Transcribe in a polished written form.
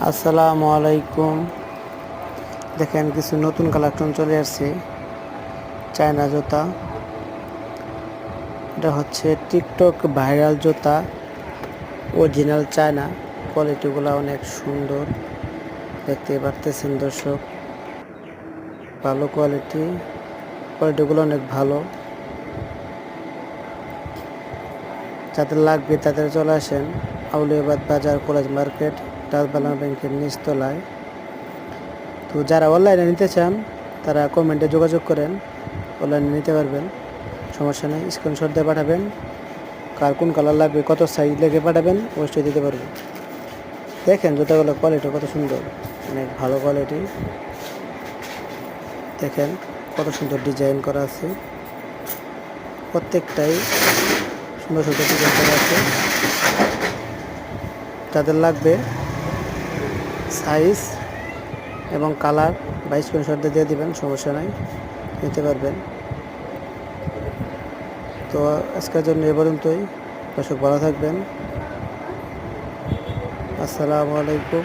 আসসালামু আলাইকুম। দেখেন কিছু নতুন কালেকশন চলে আসছে। চায়না জুতা, এটা হচ্ছে টিকটক ভাইরাল জুতা, অরিজিনাল চায়না। কোয়ালিটিগুলো অনেক সুন্দর, দেখতে পারতেছেন দর্শক। ভালো কোয়ালিটিগুলো অনেক ভালো। যাদের লাগবে তাদের চলে আসেন আউলিয়াবাদ বাজার, কলেজ মার্কেট, ডাচবাংলা ব্যাংকের নিচতলায়। তো যারা অনলাইনে নিতে চান তারা কমেন্টে যোগাযোগ করেন, অনলাইনে নিতে পারবেন, সমস্যা নেই। স্ক্রিনশট দিয়ে পাঠাবেন, কার কোন কালার লাগবে, কত সাইজ লেগে পাঠাবেন, অবশ্যই দিতে পারবো। দেখেন জুতাগুলো কোয়ালিটি কত সুন্দর, অনেক ভালো কোয়ালিটি। দেখেন কত সুন্দর ডিজাইন করা আছে, প্রত্যেকটাই সুন্দর সুন্দর ডিজাইন করা আছে। যাদের লাগবে সাইজ এবং কালার বা স্ক্রিনশট দিয়ে দিবেন, সমস্যা নাই, নিতে পারবেন। তো আজকের জন্য এ পর্যন্তই। দর্শক ভালো থাকবেন। আসসালামু আলাইকুম।